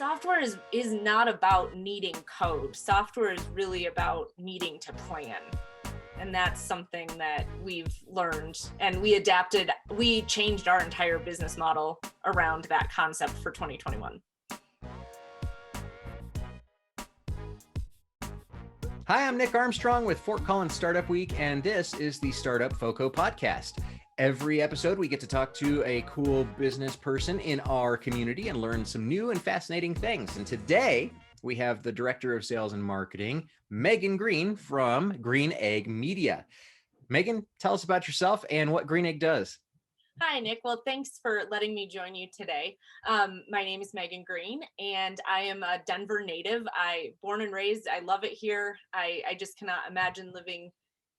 software is not about needing code. Software is really about needing to plan. And that's something that we've learned, and we changed our entire business model around that concept for 2021. Hi, I'm Nick Armstrong with Fort Collins Startup Week, and this is the Startup FoCo podcast. Every episode, we get to talk to a cool business person in our community and learn some new and fascinating things. And today, we have the Director of Sales and Marketing, Megan Greene from Green Egg Media. Megan, tell us about yourself and what Green Egg does. Hi, Nick. Well, thanks for letting me join you today. My name is Megan Greene, and I am a Denver native. Born and raised. I love it here. I just cannot imagine living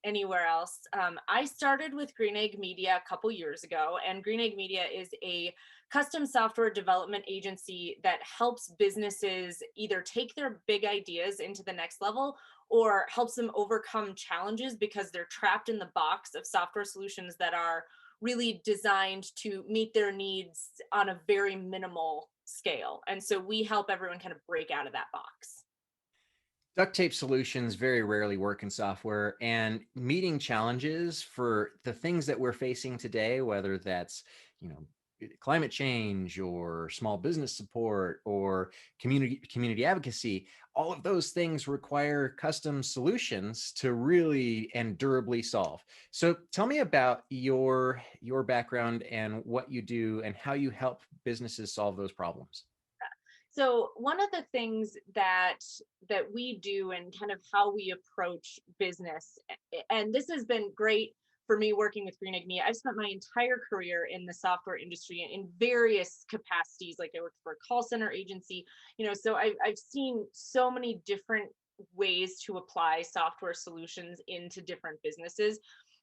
anywhere else. I started with Green Egg Media a couple years ago, and Green Egg Media is a custom software development agency that helps businesses either take their big ideas into the next level or helps them overcome challenges because they're trapped in the box of software solutions that are really designed to meet their needs on a very minimal scale. And so we help everyone kind of break out of that box. Duct tape solutions very rarely work in software, and meeting challenges for the things that we're facing today, whether that's, climate change or small business support or community advocacy, all of those things require custom solutions to really and durably solve. So tell me about your background and what you do and how you help businesses solve those problems. So one of the things that we do and kind of how we approach business, and this has been great for me working with Green Egg Media. I've spent my entire career in the software industry in various capacities. Like I worked for a call center agency, so I've seen so many different ways to apply software solutions into different businesses.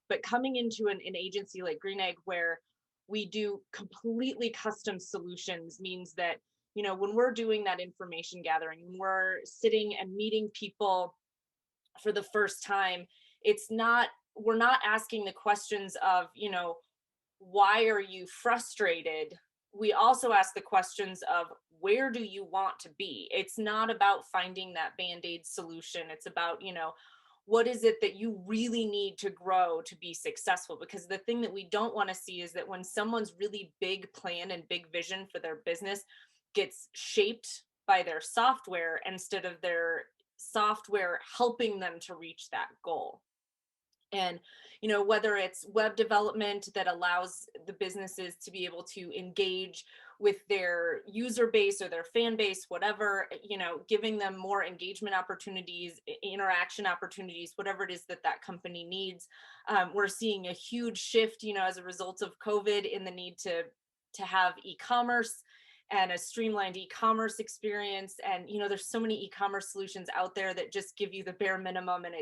But coming into an agency like Green Egg, where we do completely custom solutions, means that when we're doing that information gathering, when we're sitting and meeting people for the first time, we're not asking the questions of, why are you frustrated? We also ask the questions of, where do you want to be? It's not about finding that Band-Aid solution. It's about, what is it that you really need to grow to be successful? Because the thing that we don't want to see is that when someone's really big plan and big vision for their business gets shaped by their software instead of their software helping them to reach that goal. And whether it's web development that allows the businesses to be able to engage with their user base or their fan base, whatever, giving them more engagement opportunities, interaction opportunities, whatever it is that company needs. We're seeing a huge shift, as a result of COVID, in the need to have e-commerce and a streamlined e-commerce experience. And there's so many e-commerce solutions out there that just give you the bare minimum, and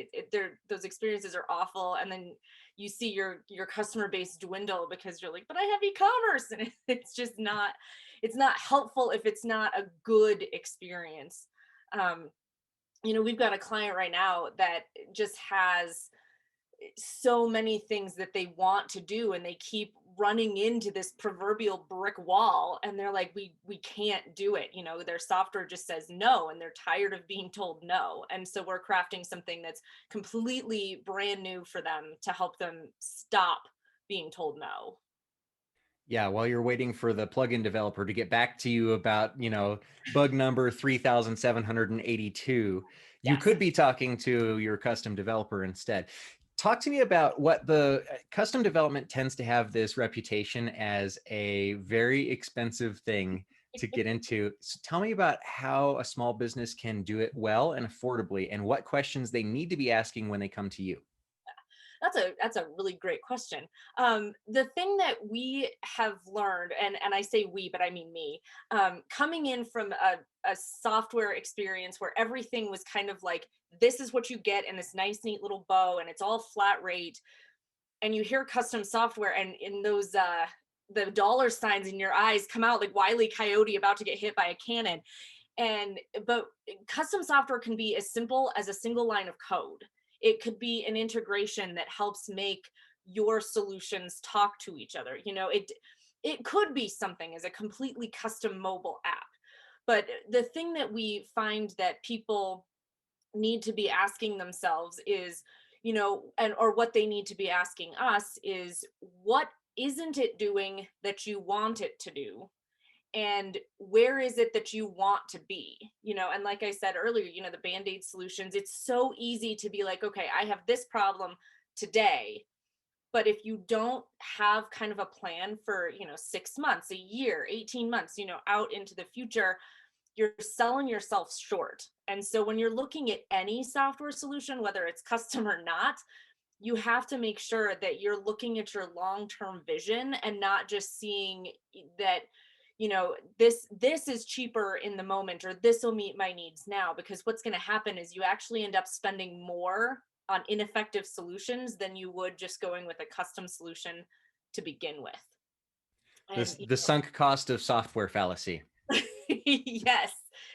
those experiences are awful. And then you see your customer base dwindle because you're like, but I have e-commerce, and it's just not, it's not helpful if it's not a good experience. We've got a client right now that just has so many things that they want to do, and they keep running into this proverbial brick wall, and they're like, we can't do it. Their software just says no, and they're tired of being told no. And so we're crafting something that's completely brand new for them to help them stop being told no. Yeah, while you're waiting for the plugin developer to get back to you about, bug number 3782, you Yes. could be talking to your custom developer instead. Talk to me about what the custom development tends to have this reputation as a very expensive thing to get into. So tell me about how a small business can do it well and affordably, and what questions they need to be asking when they come to you. That's a really great question. The thing that we have learned, and I say we, but I mean me, coming in from a software experience where everything was kind of like, this is what you get in this nice, neat little bow, and it's all flat rate. And you hear custom software, and in those the dollar signs in your eyes come out like Wile E. Coyote about to get hit by a cannon. But custom software can be as simple as a single line of code. It could be an integration that helps make your solutions talk to each other. It could be something as a completely custom mobile app. But the thing that we find that people need to be asking themselves is, and or what they need to be asking us is, what isn't it doing that you want it to do? And where is it that you want to be? And like I said earlier, the band-aid solutions, it's so easy to be like, okay, I have this problem today. But if you don't have kind of a plan for, 6 months, a year, 18 months, out into the future, you're selling yourself short. And so when you're looking at any software solution, whether it's custom or not, you have to make sure that you're looking at your long-term vision and not just seeing that, this is cheaper in the moment, or this will meet my needs now. Because what's going to happen is you actually end up spending more on ineffective solutions than you would just going with a custom solution to begin with. And The sunk cost of software fallacy. yes,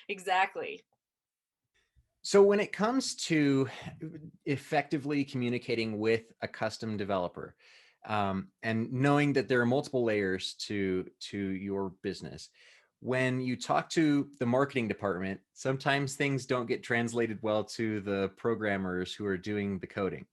exactly. So when it comes to effectively communicating with a custom developer, and knowing that there are multiple layers to your business, when you talk to the marketing department, sometimes things don't get translated well to the programmers who are doing the coding.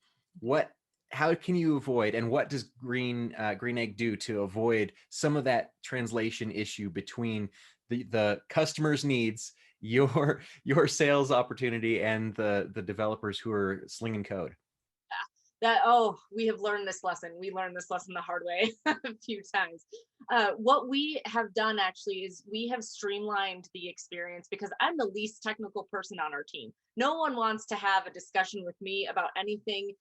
How can you avoid, and what does Green Egg do to avoid some of that translation issue between the customer's needs, your sales opportunity, and the developers who are slinging code? We have learned this lesson. We learned this lesson the hard way a few times. What we have done actually is we have streamlined the experience, because I'm the least technical person on our team. No one wants to have a discussion with me about anything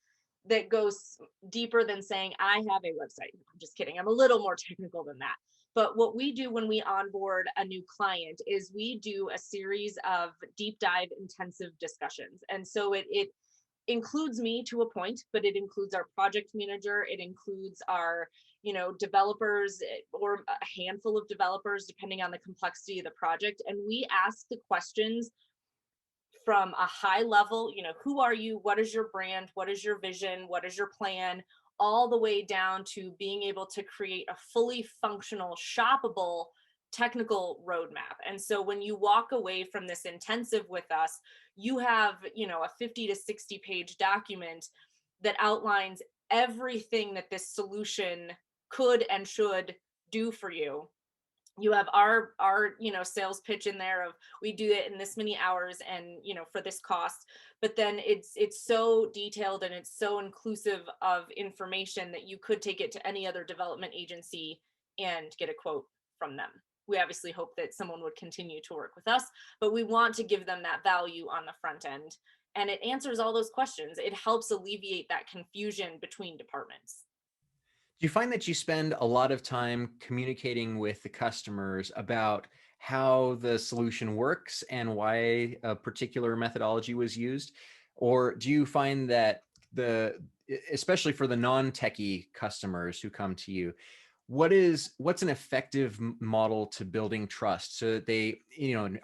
that goes deeper than saying, I have a website. I'm just kidding. I'm a little more technical than that. But what we do when we onboard a new client is we do a series of deep dive intensive discussions. And so it includes me to a point, but it includes our project manager. It includes our, developers, or a handful of developers, depending on the complexity of the project. And we ask the questions from a high level, who are you? What is your brand? What is your vision? What is your plan? All the way down to being able to create a fully functional, shoppable technical roadmap. And so when you walk away from this intensive with us, you have, a 50 to 60 page document that outlines everything that this solution could and should do for you. You have our sales pitch in there of, we do it in this many hours and, for this cost. But then it's so detailed and it's so inclusive of information that you could take it to any other development agency and get a quote from them. We obviously hope that someone would continue to work with us, but we want to give them that value on the front end. And it answers all those questions. It helps alleviate that confusion between departments. Do you find that you spend a lot of time communicating with the customers about how the solution works and why a particular methodology was used? Or do you find that especially for the non-techie customers who come to you, what's an effective model to building trust so that they,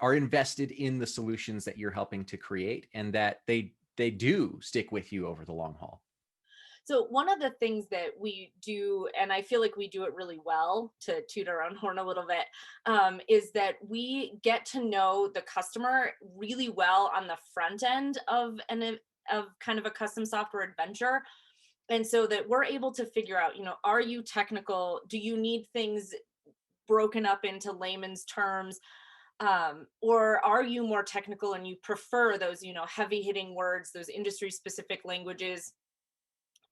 are invested in the solutions that you're helping to create, and that they do stick with you over the long haul? So one of the things that we do, and I feel like we do it really well, to toot our own horn a little bit, is that we get to know the customer really well on the front end of kind of a custom software adventure. And so that we're able to figure out, are you technical? Do you need things broken up into layman's terms? Or are you more technical and you prefer those, heavy hitting words, those industry specific languages?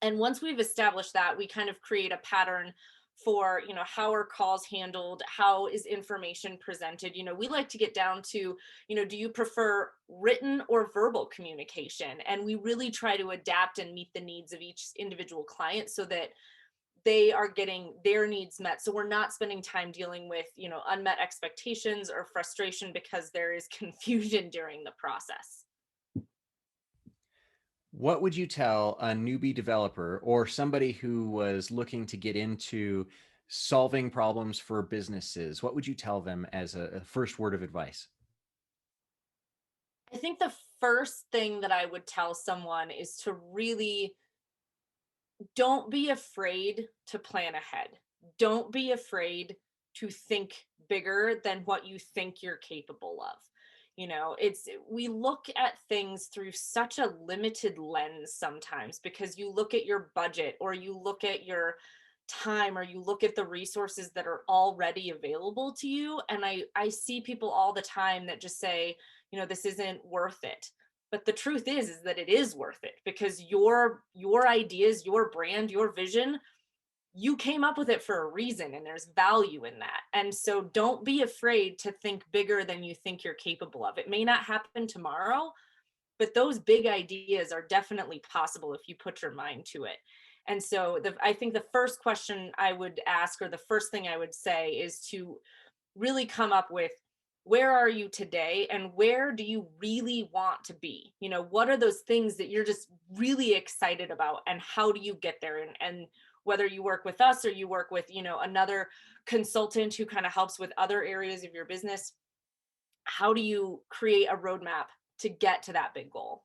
And once we've established that, we kind of create a pattern for, how are calls handled? How is information presented? We like to get down to, do you prefer written or verbal communication? And we really try to adapt and meet the needs of each individual client so that they are getting their needs met. So we're not spending time dealing with, unmet expectations or frustration because there is confusion during the process. What would you tell a newbie developer or somebody who was looking to get into solving problems for businesses? What would you tell them as a first word of advice? I think the first thing that I would tell someone is to really don't be afraid to plan ahead. Don't be afraid to think bigger than what you think you're capable of. We look at things through such a limited lens sometimes, because you look at your budget, or you look at your time, or you look at the resources that are already available to you. And I see people all the time that just say, this isn't worth it. But the truth is that it is worth it, because your ideas, your brand, your vision, you came up with it for a reason, and there's value in that. And so don't be afraid to think bigger than you think you're capable of. It may not happen tomorrow, but those big ideas are definitely possible if you put your mind to it. And so I think the first question I would ask, or the first thing I would say, is to really come up with, where are you today, and where do you really want to be? What are those things that you're just really excited about, and how do you get there? And whether you work with us, or you work with, another consultant who kind of helps with other areas of your business, how do you create a roadmap to get to that big goal?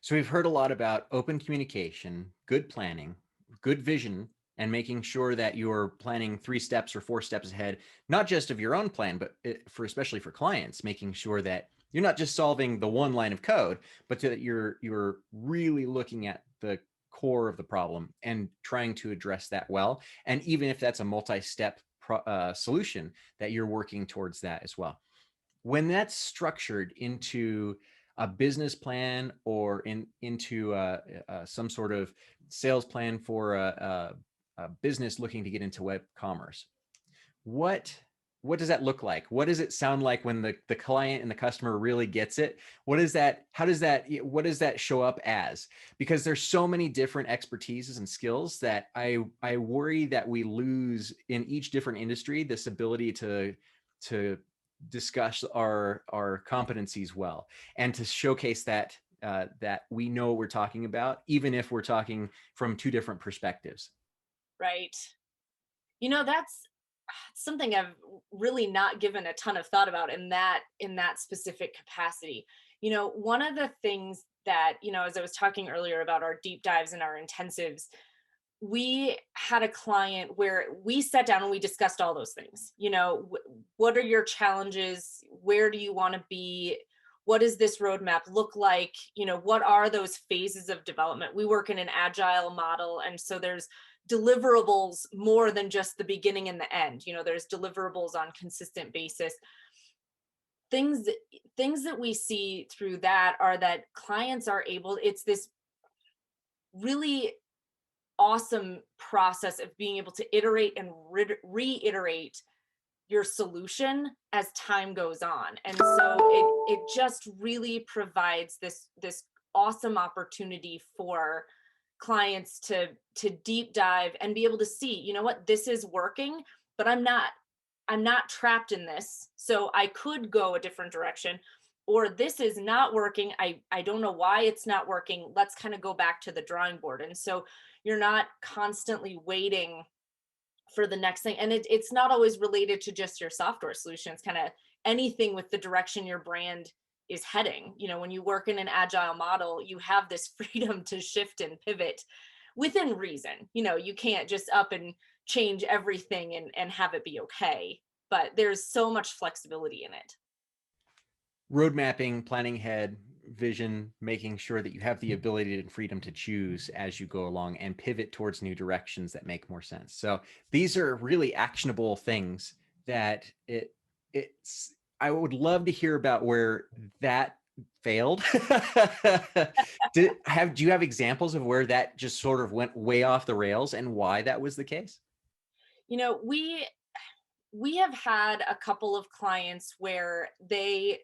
So we've heard a lot about open communication, good planning, good vision, and making sure that you're planning 3 steps or 4 steps ahead, not just of your own plan, but especially for clients, making sure that you're not just solving the one line of code, but that you're really looking at the core of the problem and trying to address that well. And even if that's a multi-step solution, that you're working towards that as well. When that's structured into a business plan, or into some sort of sales plan for a business looking to get into web commerce, what does that look like? What does it sound like when the client and the customer really gets it? What is that? What does that show up as? Because there's so many different expertises and skills that I worry that we lose in each different industry, this ability to discuss our competencies well, and to showcase that that we know what we're talking about, even if we're talking from 2 different perspectives. Right. That's something I've really not given a ton of thought about in that specific capacity. One of the things that, as I was talking earlier about our deep dives and our intensives, we had a client where we sat down and we discussed all those things. What are your challenges? Where do you want to be? What does this roadmap look like? What are those phases of development? We work in an agile model, and so there's deliverables more than just the beginning and the end. There's deliverables on consistent basis. Things that we see through that are that clients are able, it's this really awesome process of being able to iterate and reiterate your solution as time goes on. And so it just really provides this awesome opportunity for clients to deep dive and be able to see, what, this is working, but I'm not trapped in this, so I could go a different direction. Or this is not working, I don't know why it's not working, let's kind of go back to the drawing board. And so you're not constantly waiting for the next thing. And it's not always related to just your software solutions, kind of anything with the direction your brand is heading. When you work in an agile model, you have this freedom to shift and pivot within reason. You can't just up and change everything and have it be okay, but there's so much flexibility in it. Road mapping, planning ahead, vision, making sure that you have the ability and freedom to choose as you go along and pivot towards new directions that make more sense. So these are really actionable things that it's I would love to hear about where that failed. Do you have examples of where that just sort of went way off the rails and why that was the case? We have had a couple of clients where they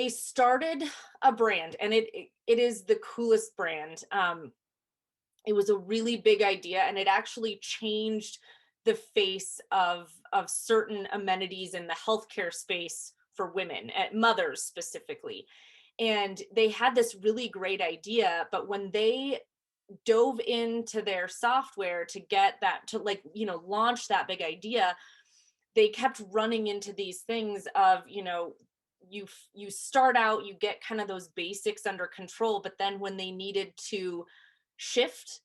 started a brand, and it is the coolest brand. It was a really big idea, and it actually changed the face of certain amenities in the healthcare space for women, at mothers specifically. And they had this really great idea, but when they dove into their software to get that to launch that big idea, they kept running into these things of, you start out, you get kind of those basics under control, but then when they needed to shift,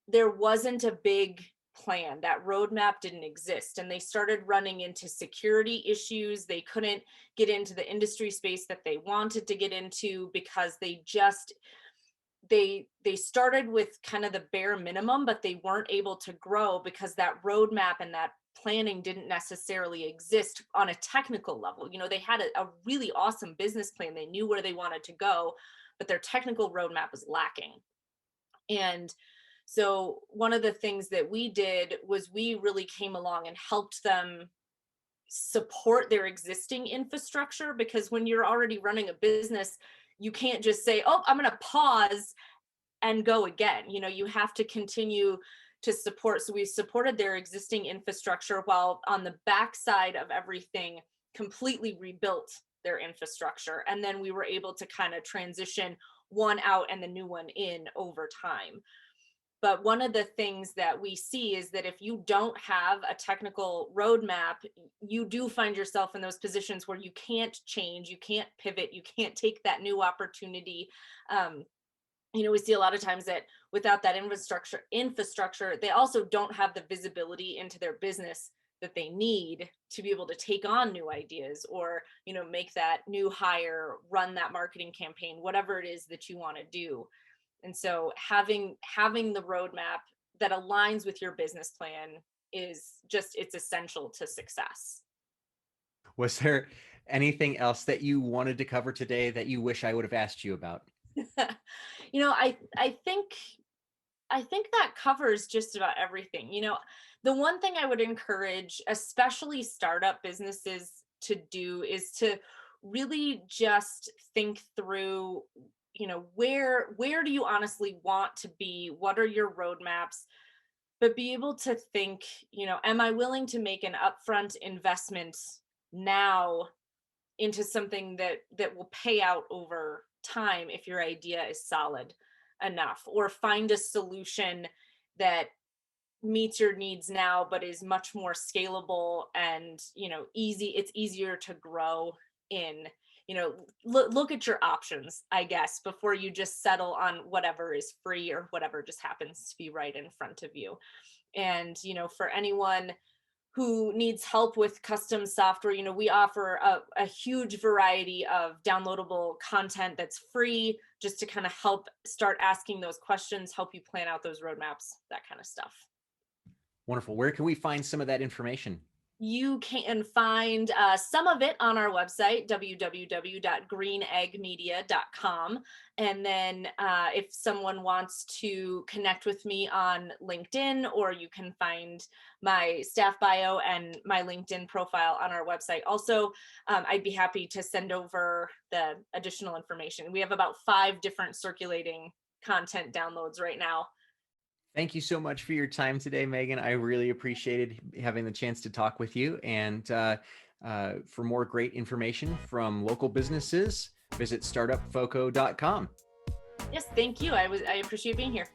there wasn't a big plan. That roadmap didn't exist. And they started running into security issues. They couldn't get into the industry space that they wanted to get into because they started with kind of the bare minimum, but they weren't able to grow because that roadmap and that planning didn't necessarily exist on a technical level. They had a really awesome business plan. They knew where they wanted to go, but their technical roadmap was lacking. And so one of the things that we did was we really came along and helped them support their existing infrastructure, because when you're already running a business, you can't just say, oh, I'm going to pause and go again. You have to continue to support. So we supported their existing infrastructure while on the backside of everything completely rebuilt their infrastructure. And then we were able to kind of transition one out and the new one in over time. But one of the things that we see is that if you don't have a technical roadmap, you do find yourself in those positions where you can't change, you can't pivot, you can't take that new opportunity. We see a lot of times that without that infrastructure, they also don't have the visibility into their business that they need to be able to take on new ideas, or make that new hire, run that marketing campaign, whatever it is that you want to do. And so having the roadmap that aligns with your business plan it's essential to success. Was there anything else that you wanted to cover today that you wish I would have asked you about? I think that covers just about everything. The one thing I would encourage, especially startup businesses, to do is to really just think through, where do you honestly want to be? What are your roadmaps? But be able to think, am I willing to make an upfront investment now into something that will pay out over time if your idea is solid enough, or find a solution that meets your needs now but is much more scalable and it's easier to grow in. Look at your options, I guess, before you just settle on whatever is free or whatever just happens to be right in front of you. And for anyone who needs help with custom software, we offer a huge variety of downloadable content that's free, just to kind of help start asking those questions, help you plan out those roadmaps, that kind of stuff. Wonderful. Where can we find some of that information? You can find some of it on our website, www.greeneggmedia.com. And then if someone wants to connect with me on LinkedIn, or you can find my staff bio and my LinkedIn profile on our website. Also, I'd be happy to send over the additional information. We have about 5 different circulating content downloads right now. Thank you so much for your time today, Megan. I really appreciated having the chance to talk with you. And for more great information from local businesses, visit startupfoco.com. Yes, thank you. I appreciate being here.